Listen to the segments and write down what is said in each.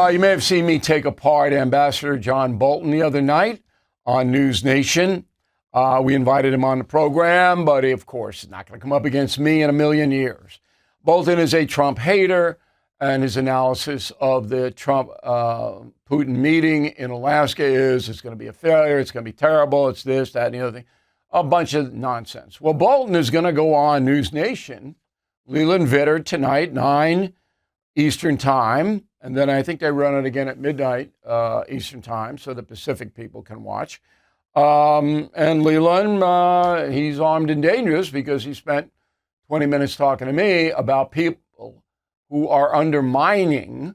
You may have seen me take apart Ambassador John Bolton the other night on News Nation. We invited him on the program, but he, of course, is not going to come up against me in a million years. Bolton is a Trump hater, and his analysis of the Trump-Putin meeting in Alaska is it's going to be a failure, it's going to be terrible, it's this, that, and the other thing. A bunch of nonsense. Well, Bolton is going to go on News Nation, Leland Vittert tonight, 9 Eastern Time, and then I think they run it again at midnight Eastern Time so the Pacific people can watch. And Leland, he's armed and dangerous because he spent 20 minutes talking to me about people who are undermining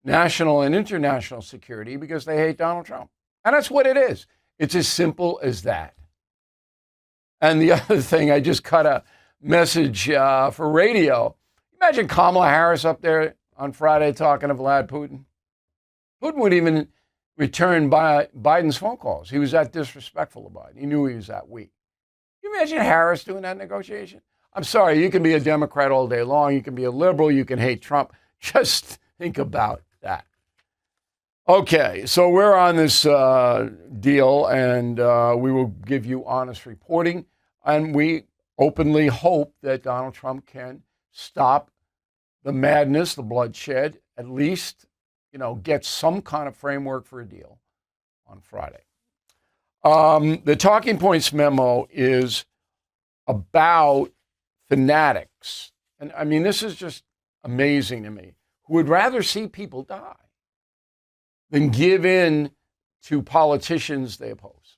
national and international security because they hate Donald Trump. And that's what it is. It's as simple as that. And the other thing, I just cut a message for radio. Imagine Kamala Harris up there on Friday talking to Vlad Putin. Putin wouldn't even return Biden's phone calls. He was that disrespectful about it. He knew he was that weak. Can you imagine Harris doing that negotiation? I'm sorry, you can be a Democrat all day long. You can be a liberal. You can hate Trump. Just think about that. Okay, so we're on this deal, and we will give you honest reporting. And we openly hope that Donald Trump can stop the madness, the bloodshed, at least, get some kind of framework for a deal on Friday. The talking points memo is about fanatics. And I mean, this is just amazing to me, who would rather see people die than give in to politicians they oppose.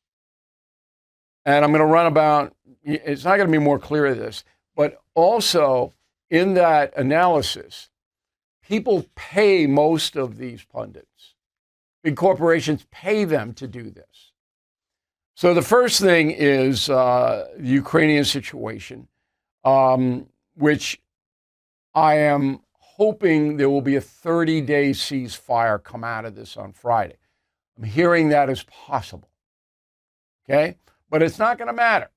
And I'm going to run about, it's not going to be more clear of this, but also in that analysis, people pay most of these pundits. Big corporations pay them to do this. So the first thing is the Ukrainian situation, which I am hoping there will be a 30-day ceasefire come out of this on Friday. I'm hearing that is possible. Okay? But it's not going to matter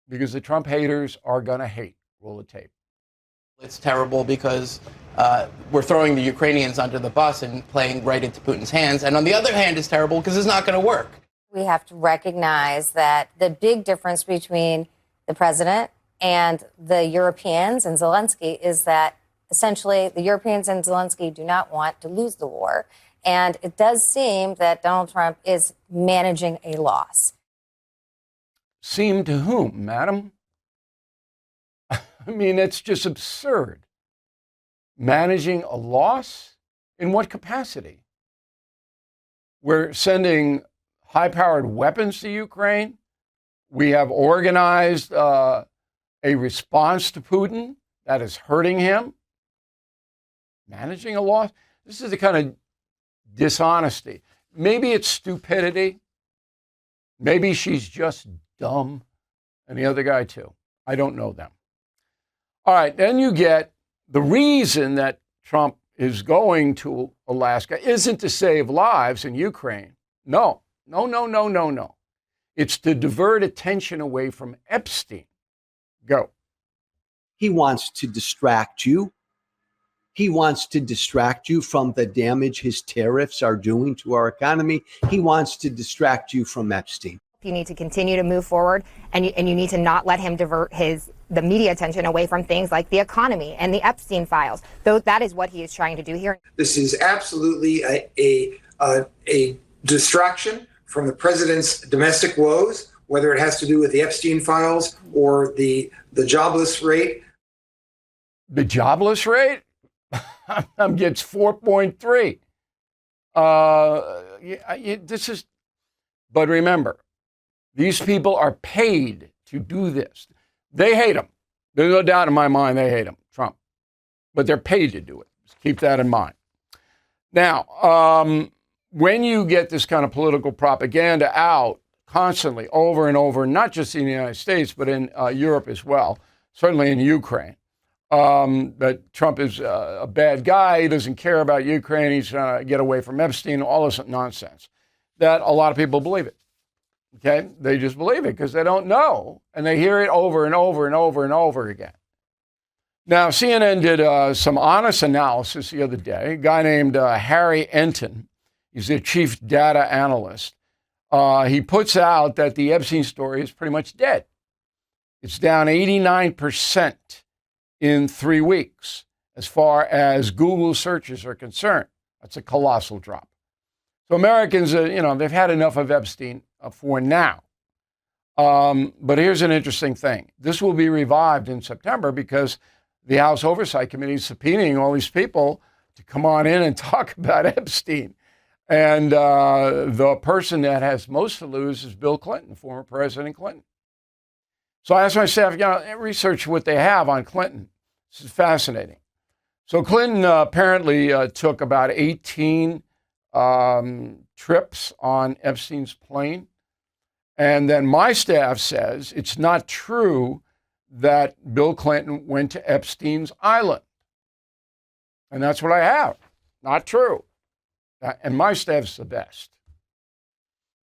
because the Trump haters are going to hate. Roll the tape. It's terrible because we're throwing the Ukrainians under the bus and playing right into Putin's hands. And on the other hand, it's terrible because it's not going to work. We have to recognize that the big difference between the president and the Europeans and Zelensky is that essentially the Europeans and Zelensky do not want to lose the war. And it does seem that Donald Trump is managing a loss. Seem to whom, madam? I mean, it's just absurd. Managing a loss? In what capacity? We're sending high-powered weapons to Ukraine. We have organized a response to Putin that is hurting him. Managing a loss? This is the kind of dishonesty. Maybe it's stupidity. Maybe she's just dumb. And the other guy, too. I don't know them. All right, then you get the reason that Trump is going to Alaska isn't to save lives in Ukraine. No. It's to divert attention away from Epstein. Go. He wants to distract you. He wants to distract you from the damage his tariffs are doing to our economy. He wants to distract you from Epstein. You need to continue to move forward, and you need to not let him divert the media attention away from things like the economy and the Epstein files. Though that is what he is trying to do here. This is absolutely a distraction from the president's domestic woes, whether it has to do with the Epstein files or the jobless rate. The jobless rate? Gets 4.3. This is, but remember, these people are paid to do this. They hate him. There's no doubt in my mind they hate him, Trump. But they're paid to do it. Just keep that in mind. Now, when you get this kind of political propaganda out constantly, over and over, not just in the United States, but in Europe as well, certainly in Ukraine, that Trump is a bad guy, he doesn't care about Ukraine, he's trying to get away from Epstein, all this nonsense, that a lot of people believe it. Okay? They just believe it because they don't know, and they hear it over and over and over and over again. Now, CNN did some honest analysis the other day. A guy named Harry Enton, he's their chief data analyst. He puts out that the Epstein story is pretty much dead. It's down 89% in 3 weeks as far as Google searches are concerned. That's a colossal drop. So Americans, they've had enough of Epstein for now. But here's an interesting thing. This will be revived in September because the House Oversight Committee is subpoenaing all these people to come on in and talk about Epstein. And the person that has most to lose is Bill Clinton, former President Clinton. So I asked my staff, research what they have on Clinton. This is fascinating. So Clinton apparently took about 18 trips on Epstein's plane. And then my staff says it's not true that Bill Clinton went to Epstein's island. And that's what I have. Not true. And my staff's the best.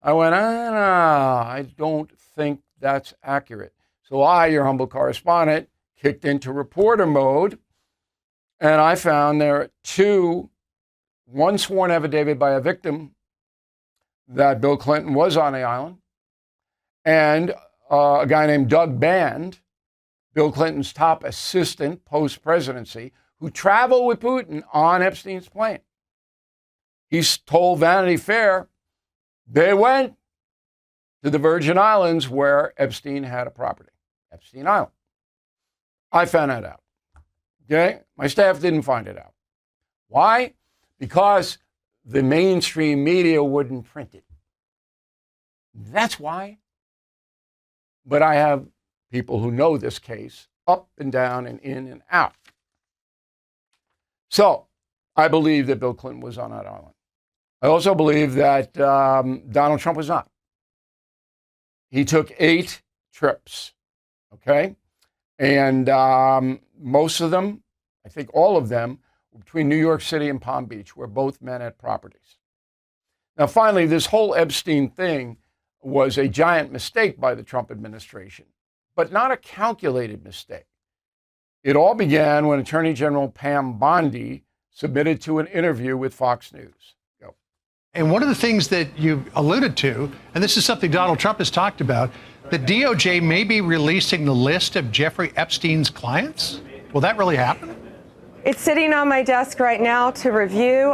I went, I don't think that's accurate. So I, your humble correspondent, kicked into reporter mode, and I found there are one sworn affidavit by a victim that Bill Clinton was on the island, and a guy named Doug Band, Bill Clinton's top assistant post-presidency, who traveled with Putin on Epstein's plane. He's told Vanity Fair they went to the Virgin Islands where Epstein had a property, Epstein Island. I found that out. Okay? My staff didn't find it out. Why? Because the mainstream media wouldn't print it. That's why. But I have people who know this case up and down and in and out. So I believe that Bill Clinton was on that island. I also believe that Donald Trump was not. He took 8 trips, okay? And most of them, I think all of them, were between New York City and Palm Beach, where both men had properties. Now, finally, this whole Epstein thing was a giant mistake by the Trump administration, but not a calculated mistake. It all began when Attorney General Pam Bondi submitted to an interview with Fox News. Go. And one of the things that you alluded to, and this is something Donald Trump has talked about, the DOJ may be releasing the list of Jeffrey Epstein's clients. Will that really happen? It's sitting on my desk right now to review.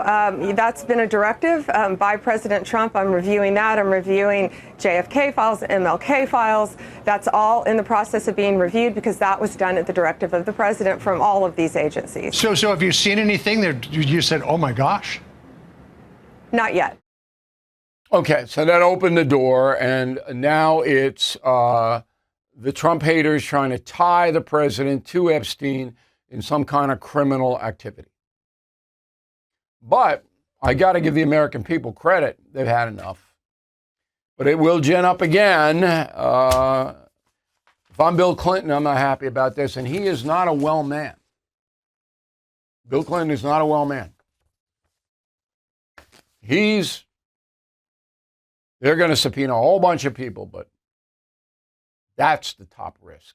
That's been a directive by President Trump. I'm reviewing that. I'm reviewing JFK files, MLK files. That's all in the process of being reviewed because that was done at the directive of the president from all of these agencies. So have you seen anything that you said, oh my gosh? Not yet. Okay, so that opened the door, and now it's the Trump haters trying to tie the president to Epstein in some kind of criminal activity. But I got to give the American people credit. They've had enough. But it will gin up again. If I'm Bill Clinton, I'm not happy about this. And he is not a well man. Bill Clinton is not a well man. They're going to subpoena a whole bunch of people, but that's the top risk.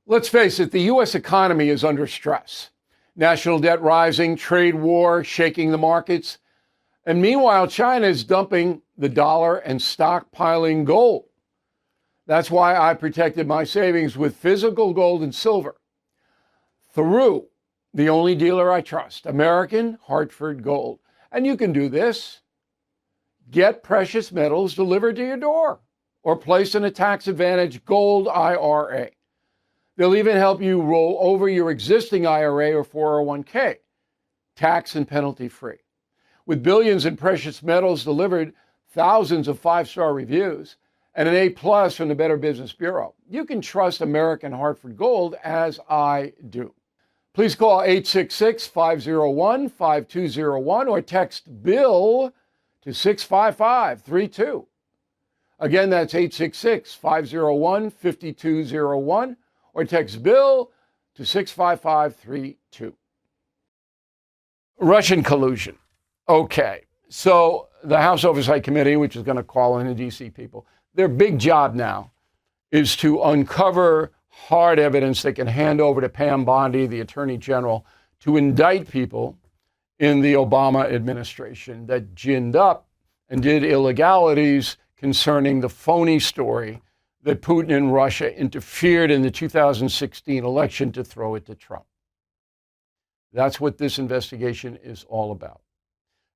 Let's face it, the U.S. economy is under stress. National debt rising, trade war shaking the markets. And meanwhile, China is dumping the dollar and stockpiling gold. That's why I protected my savings with physical gold and silver through the only dealer I trust, American Hartford Gold. And you can do this. Get precious metals delivered to your door or placed in a tax-advantaged gold IRA. They'll even help you roll over your existing IRA or 401k, tax and penalty free. With billions in precious metals delivered, thousands of 5-star reviews, and an A+ from the Better Business Bureau, you can trust American Hartford Gold as I do. Please call 866-501-5201 or text BILL to 65532. Again, that's 866-501-5201 or text BILL to 65532. Russian collusion. Okay, so the House Oversight Committee, which is going to call in the DC people, their big job now is to uncover hard evidence they can hand over to Pam Bondi, the Attorney General, to indict people in the Obama administration that ginned up and did illegalities concerning the phony story that Putin and Russia interfered in the 2016 election to throw it to Trump. That's what this investigation is all about.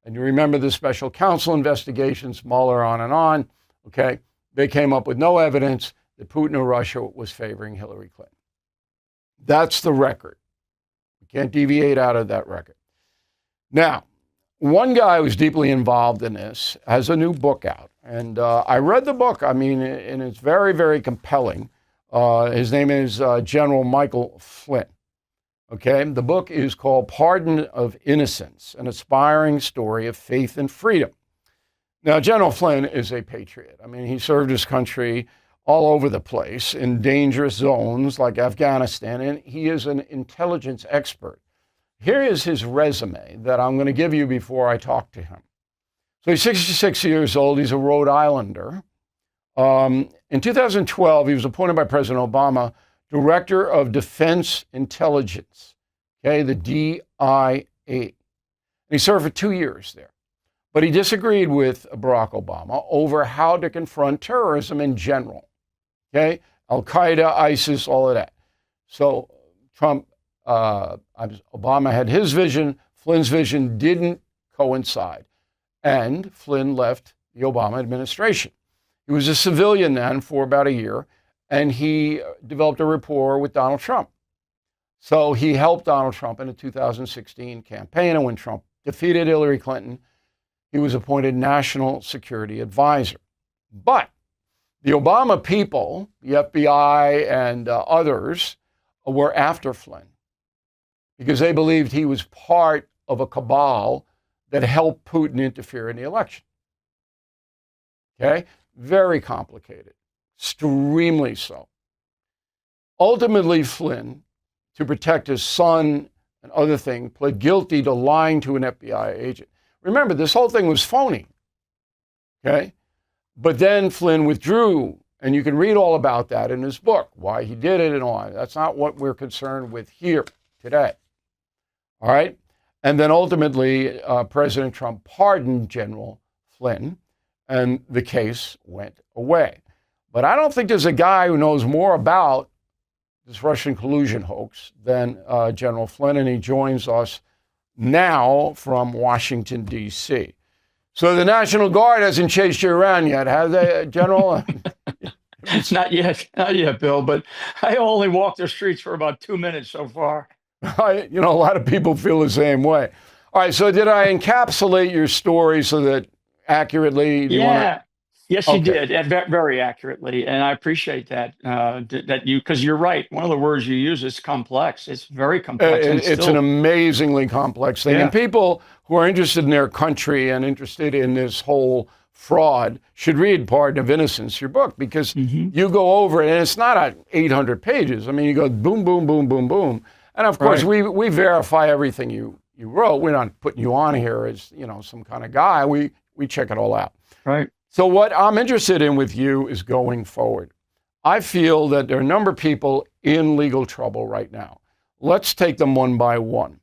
And you remember the special counsel investigations, Mueller on and on, okay? They came up with no evidence that Putin or Russia was favoring Hillary Clinton. That's the record. You can't deviate out of that record. Now, one guy who's deeply involved in this has a new book out. And I read the book, and it's very, very compelling. His name is General Michael Flynn. Okay, the book is called Pardon of Innocence, an aspiring story of faith and freedom. Now, General Flynn is a patriot. He served his country all over the place in dangerous zones like Afghanistan, and he is an intelligence expert. Here is his resume that I'm going to give you before I talk to him. So he's 66 years old. He's a Rhode Islander. In 2012, he was appointed by President Obama Director of Defense Intelligence, okay, the DIA. And he served for 2 years there. But he disagreed with Barack Obama over how to confront terrorism in general, okay? Al-Qaeda, ISIS, all of that. So Obama had his vision, Flynn's vision didn't coincide. And Flynn left the Obama administration. He was a civilian then for about a year, and he developed a rapport with Donald Trump. So he helped Donald Trump in the 2016 campaign, and when Trump defeated Hillary Clinton, he was appointed National Security Advisor. But the Obama people, the FBI and others, were after Flynn because they believed he was part of a cabal that helped Putin interfere in the election. Okay? Very complicated. Extremely so. Ultimately, Flynn, to protect his son and other things, pled guilty to lying to an FBI agent. Remember, this whole thing was phony. Okay? But then Flynn withdrew, and you can read all about that in his book, why he did it and all. That's not what we're concerned with here today. All right? And then ultimately, President Trump pardoned General Flynn, and the case went away. But I don't think there's a guy who knows more about this Russian collusion hoax than General Flynn, and he joins us now from Washington, D.C. So the National Guard hasn't chased you around yet, have they, General? Not yet, Bill, but I only walked the streets for about 2 minutes so far. A lot of people feel the same way. All right, so did I encapsulate your story so that accurately? Yes, you did, very accurately, and I appreciate that. Because you're right. One of the words you use is complex. It's very complex. It's an amazingly complex thing, and people who are interested in their country and interested in this whole fraud should read Pardon of Innocence, your book, because you go over it, and it's not 800 pages. You go boom, boom, boom, boom, boom, and of course we verify everything you wrote. We're not putting you on here as some kind of guy. We check it all out. Right. So what I'm interested in with you is going forward. I feel that there are a number of people in legal trouble right now. Let's take them one by one.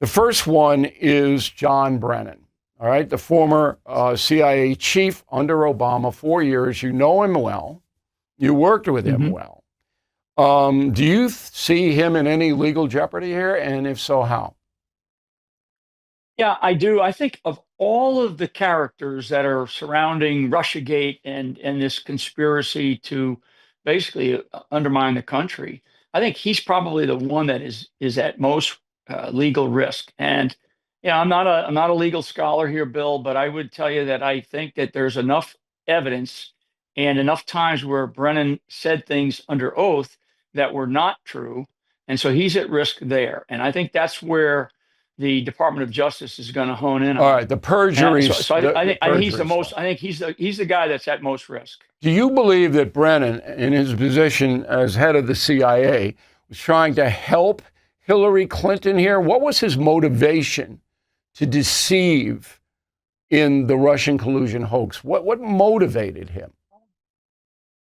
The first one is John Brennan, all right, the former CIA chief under Obama, 4 years. You know him well. You worked with him well. Do you see him in any legal jeopardy here? And if so, how? Yeah, I do. I think of all of the characters that are surrounding Russiagate and this conspiracy to basically undermine the country, I think he's probably the one that is at most legal risk. And I'm not a legal scholar here, Bill, but I would tell you that I think that there's enough evidence and enough times where Brennan said things under oath that were not true, and so he's at risk there. And I think that's where the Department of Justice is going to hone in on. All right, the perjury. I think he's the most. I think he's the guy that's at most risk. Do you believe that Brennan, in his position as head of the CIA, was trying to help Hillary Clinton here? What was his motivation to deceive in the Russian collusion hoax? What motivated him?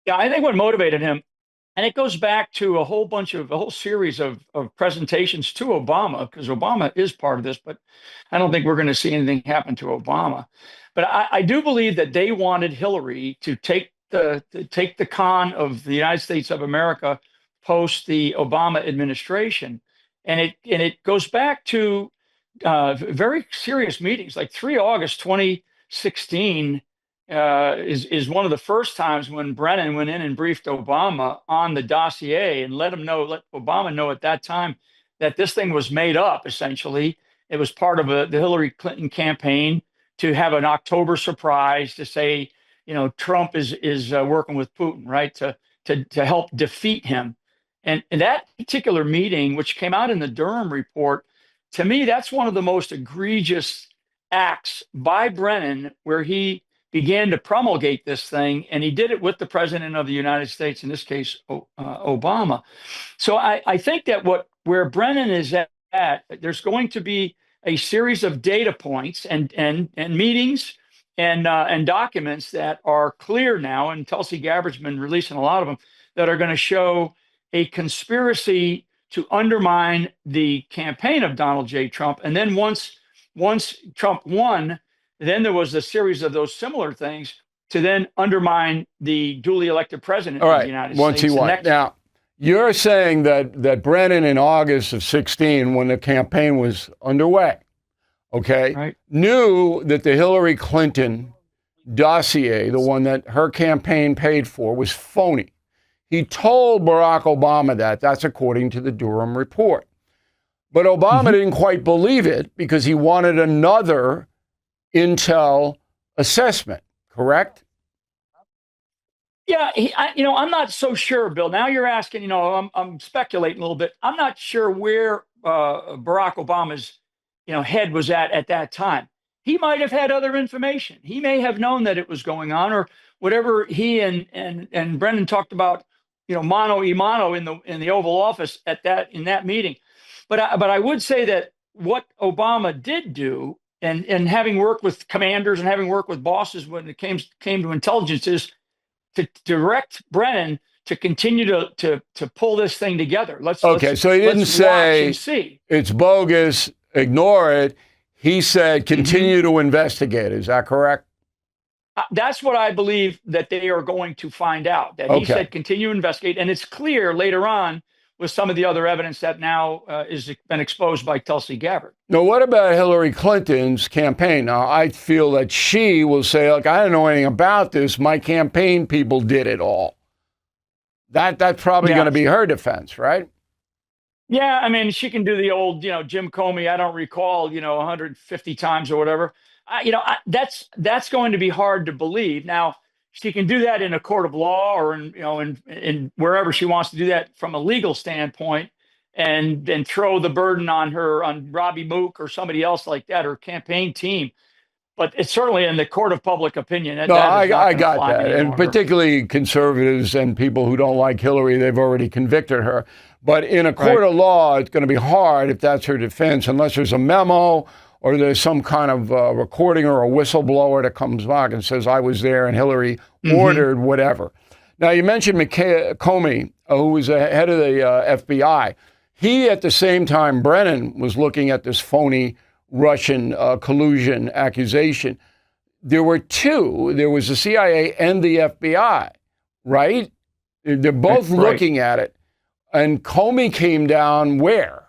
Yeah, I think what motivated him, And it goes back to a whole series of presentations to Obama, because Obama is part of this, but I don't think we're going to see anything happen to Obama. But I do believe that they wanted Hillary to take the con of the United States of America post the Obama administration. And it goes back to very serious meetings, like 3 August 2016 is one of the first times when Brennan went in and briefed Obama on the dossier and let Obama know at that time that this thing was made up. Essentially, it was part of the Hillary Clinton campaign to have an October surprise to say, Trump is working with Putin, right, to help defeat him. And that particular meeting, which came out in the Durham report, to me, that's one of the most egregious acts by Brennan, where he began to promulgate this thing, and he did it with the president of the United States, in this case, Obama. So I think that where Brennan is at, there's going to be a series of data points and meetings and documents that are clear now, and Tulsi Gabbard's been releasing a lot of them, that are going to show a conspiracy to undermine the campaign of Donald J. Trump. And then once Trump won, then there was a series of those similar things to then undermine the duly elected president of the United States. Once he won. Now, you're saying that Brennan in August of 16, when the campaign was underway, knew that the Hillary Clinton dossier, the one that her campaign paid for, was phony. He told Barack Obama that. That's according to the Durham report. But Obama didn't quite believe it because he wanted another intel assessment, correct? Yeah, I'm not so sure, Bill. Now you're asking, I'm speculating a little bit. I'm not sure where Barack Obama's, head was at that time. He might have had other information. He may have known that it was going on, or whatever he and Brennan talked about, mano a mano in the Oval Office in that meeting. But I would say that what Obama did do, and having worked with commanders and having worked with bosses when it came to intelligence, is to direct Brennan to continue to pull this thing together. So he didn't say it's bogus, ignore it. He said continue to investigate. Is that correct? That's what I believe that they are going to find out. That he said continue to investigate, and it's clear later on with some of the other evidence that now has been exposed by Tulsi Gabbard. Now, what about Hillary Clinton's campaign? Now, I feel that she will say, look, I don't know anything about this. My campaign people did it all. That's probably going to be her defense, right? Yeah, I mean, she can do the old, Jim Comey, I don't recall, 150 times or whatever. That's going to be hard to believe. Now, she can do that in a court of law or in wherever she wants to do that from a legal standpoint, and then throw the burden on Robbie Mook or somebody else like that, or campaign team. But it's certainly in the court of public opinion. I got that. And particularly conservatives and people who don't like Hillary, they've already convicted her. But in a court of law, it's going to be hard if that's her defense, unless there's a memo or there's some kind of recording or a whistleblower that comes back and says, I was there and Hillary ordered whatever. Now, you mentioned Comey, who was the head of the FBI. He, at the same time, Brennan was looking at this phony Russian collusion accusation. There were two. There was the CIA and the FBI, right? They're both looking at it. And Comey came down where?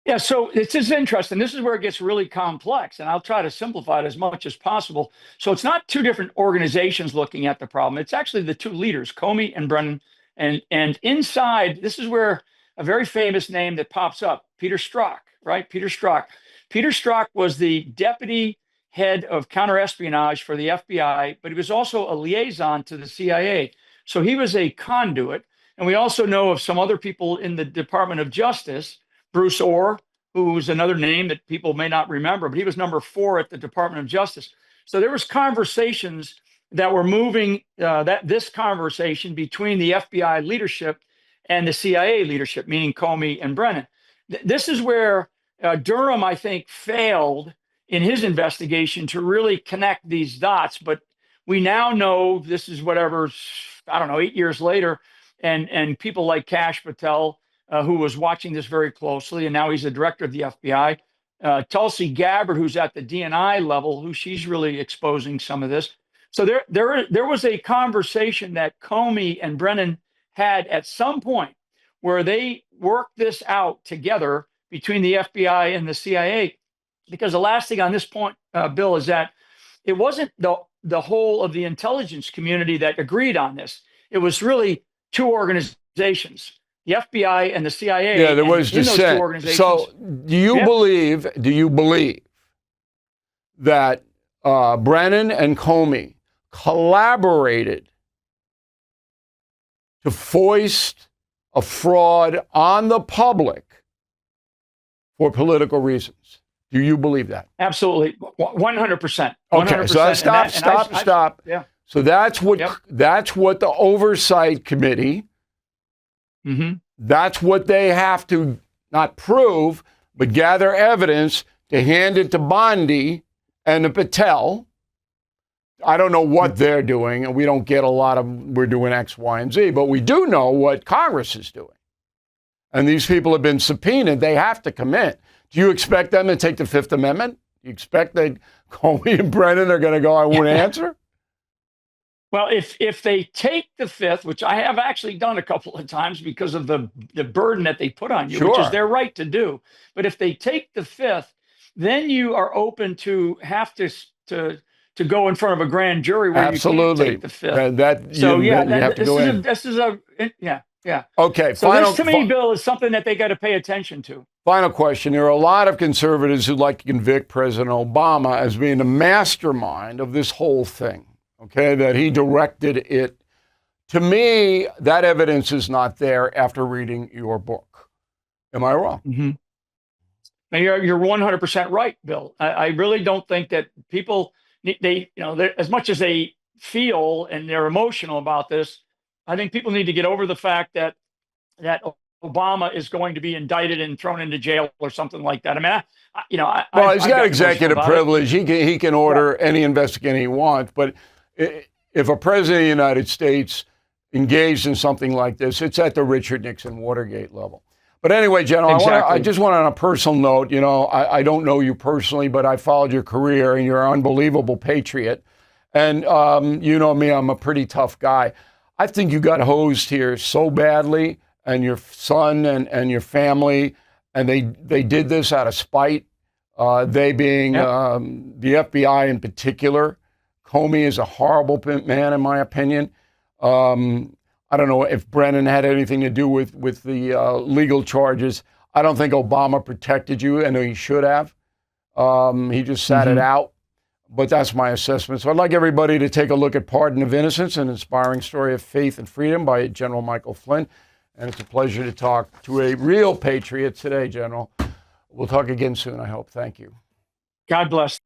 Yeah, so this is interesting. This is where it gets really complex, and I'll try to simplify it as much as possible. So it's not two different organizations looking at the problem. It's actually the two leaders, Comey and Brennan. And inside, this is where a very famous name that pops up, Peter Strzok, right? Peter Strzok. Peter Strzok was the deputy head of counterespionage for the FBI, but he was also a liaison to the CIA. So he was a conduit. And we also know of some other people in the Department of Justice, Bruce Orr, who's another name that people may not remember, but he was number 4 at the Department of Justice. So there was conversations that were moving this conversation between the FBI leadership and the CIA leadership, meaning Comey and Brennan. This is where Durham, I think, failed in his investigation to really connect these dots. But we now know this is whatever, I don't know, 8 years later, and people like Kash Patel, who was watching this very closely, and now he's the director of the FBI. Tulsi Gabbard, who's at the DNI level, who she's really exposing some of this. So there was a conversation that Comey and Brennan had at some point where they worked this out together between the FBI and the CIA. Because the last thing on this point, Bill, is that it wasn't the whole of the intelligence community that agreed on this. It was really two organizations, the FBI and the CIA. Yeah, there was dissent. So do you believe that Brennan and Comey collaborated to foist a fraud on the public for political reasons? Do you believe that? Absolutely, 100%. Okay, so stop. Yeah. So that's what the oversight committee. Mm-hmm. That's what they have to not prove, but gather evidence to hand it to Bondi and to Patel. I don't know what they're doing, and we don't get a lot of, we're doing X, Y, and Z, but we do know what Congress is doing. And these people have been subpoenaed. They have to commit. Do you expect them to take the Fifth Amendment? You expect that Comey and Brennan are going to go, I won't answer? Well, if they take the Fifth, which I have actually done a couple of times because of the burden that they put on you, Sure, which is their right to do. But if they take the Fifth, then you are open to have to go in front of a grand jury where you can't take the Fifth. Yeah. Okay. So this, to me, Bill, is something that they got to pay attention to. Final question. There are a lot of conservatives who like to convict President Obama as being the mastermind of this whole thing, okay, that he directed it. To me, that evidence is not there after reading your book. Am I wrong? Mm-hmm. Now, you're 100% right, Bill. I really don't think that people, as much as they feel and they're emotional about this, I think people need to get over the fact that Obama is going to be indicted and thrown into jail or something like that. I mean, well, he's got executive privilege. He can order any investigation he wants. But if a president of the United States engaged in something like this, it's at the Richard Nixon Watergate level. But anyway, General, exactly. I just want on a personal note, I don't know you personally, but I followed your career, and you're an unbelievable patriot. And you know me, I'm a pretty tough guy. I think you got hosed here so badly, and your son and your family, and they did this out of spite, they being the FBI in particular. Comey is a horrible man, in my opinion. I don't know if Brennan had anything to do with the legal charges. I don't think Obama protected you. I know he should have. He just sat it out. But that's my assessment. So I'd like everybody to take a look at Pardon of Innocence, an inspiring story of faith and freedom by General Michael Flynn. And it's a pleasure to talk to a real patriot today, General. We'll talk again soon, I hope. Thank you. God bless.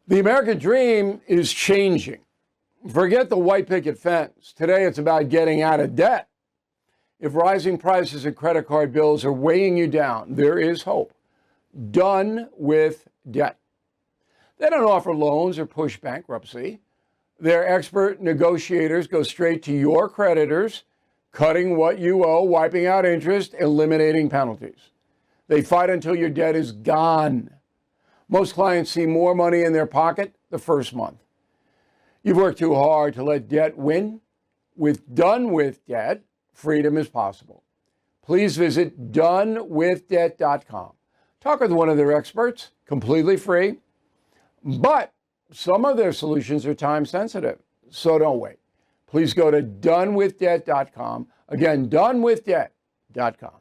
The American dream is changing. Forget the white picket fence. Today it's about getting out of debt. If rising prices and credit card bills are weighing you down, there is hope. Done with debt. They don't offer loans or push bankruptcy. Their expert negotiators go straight to your creditors, cutting what you owe, wiping out interest, eliminating penalties. They fight until your debt is gone. Most clients see more money in their pocket the first month. You've worked too hard to let debt win. With Done With Debt, freedom is possible. Please visit donewithdebt.com. Talk with one of their experts, completely free. But some of their solutions are time sensitive, so don't wait. Please go to donewithdebt.com. Again, donewithdebt.com.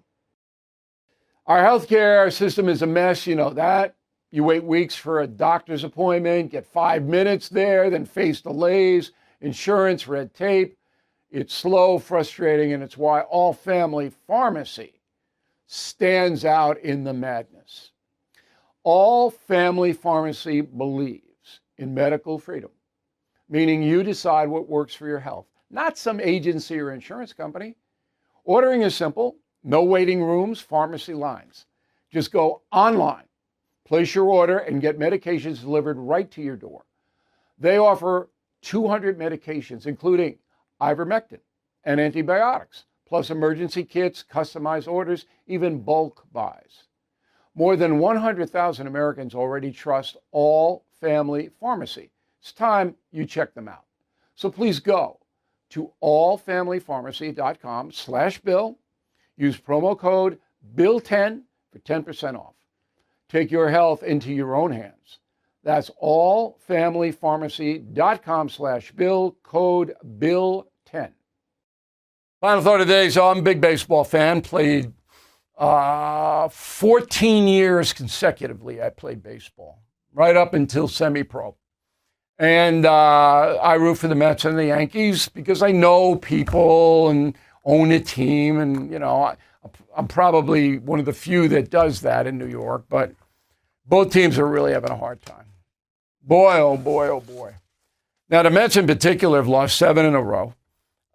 Our healthcare system is a mess, you know that. You wait weeks for a doctor's appointment, get 5 minutes there, then face delays, insurance, red tape. It's slow, frustrating, and it's why All Family Pharmacy stands out in the madness. All Family Pharmacy believes in medical freedom, meaning you decide what works for your health, not some agency or insurance company. Ordering is simple. No waiting rooms, pharmacy lines. Just go online, place your order, and get medications delivered right to your door. They offer 200 medications, including ivermectin and antibiotics, plus emergency kits, customized orders, even bulk buys. More than 100,000 Americans already trust All Family Pharmacy. It's time you check them out. So please go to allfamilypharmacy.com/Bill. Use promo code BILL10 for 10% off. Take your health into your own hands. That's allfamilypharmacy.com/Bill, code BILL10. Final thought of the day. So I'm a big baseball fan. Played 14 years consecutively. I played baseball right up until semi-pro. And I root for the Mets and the Yankees because I know people and own a team. And, you know, I'm probably one of the few that does that in New York. But both teams are really having a hard time. Boy, oh boy, oh boy. Now, the Mets in particular have lost 7 in a row.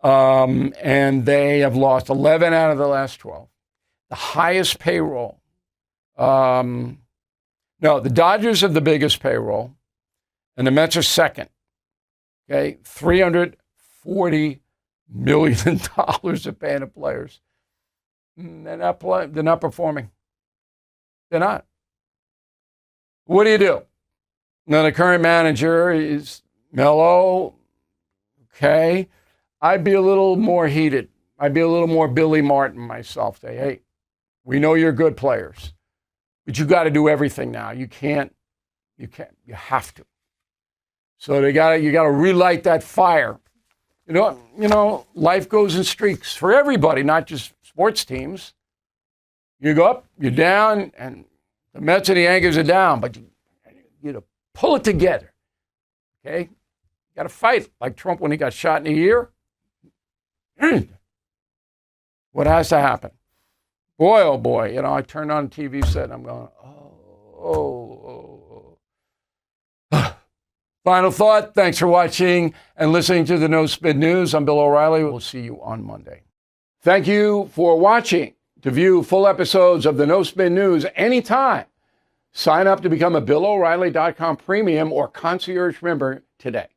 And they have lost 11 out of the last 12. The highest payroll. No, the Dodgers have the biggest payroll, and the Mets are second. Okay, $340 million of paying the players. They're not playing. They're not performing. They're not. What do? Now, the current manager is Mello. Okay. I'd be a little more heated. I'd be a little more Billy Martin myself. Say, hey, we know you're good players, but you got to do everything now. You have to. So you got to relight that fire. You know, life goes in streaks for everybody, not just sports teams. You go up, you're down, and the Mets and the Yankees are down, but you pull it together. Okay? You got to fight like Trump when he got shot in the ear. What has to happen? Boy, oh boy, I turned on the TV set and I'm going, oh. Final thought, thanks for watching and listening to the No Spin News. I'm Bill O'Reilly. We'll see you on Monday. Thank you for watching. To view full episodes of the No Spin News anytime, sign up to become a BillO'Reilly.com premium or concierge member today.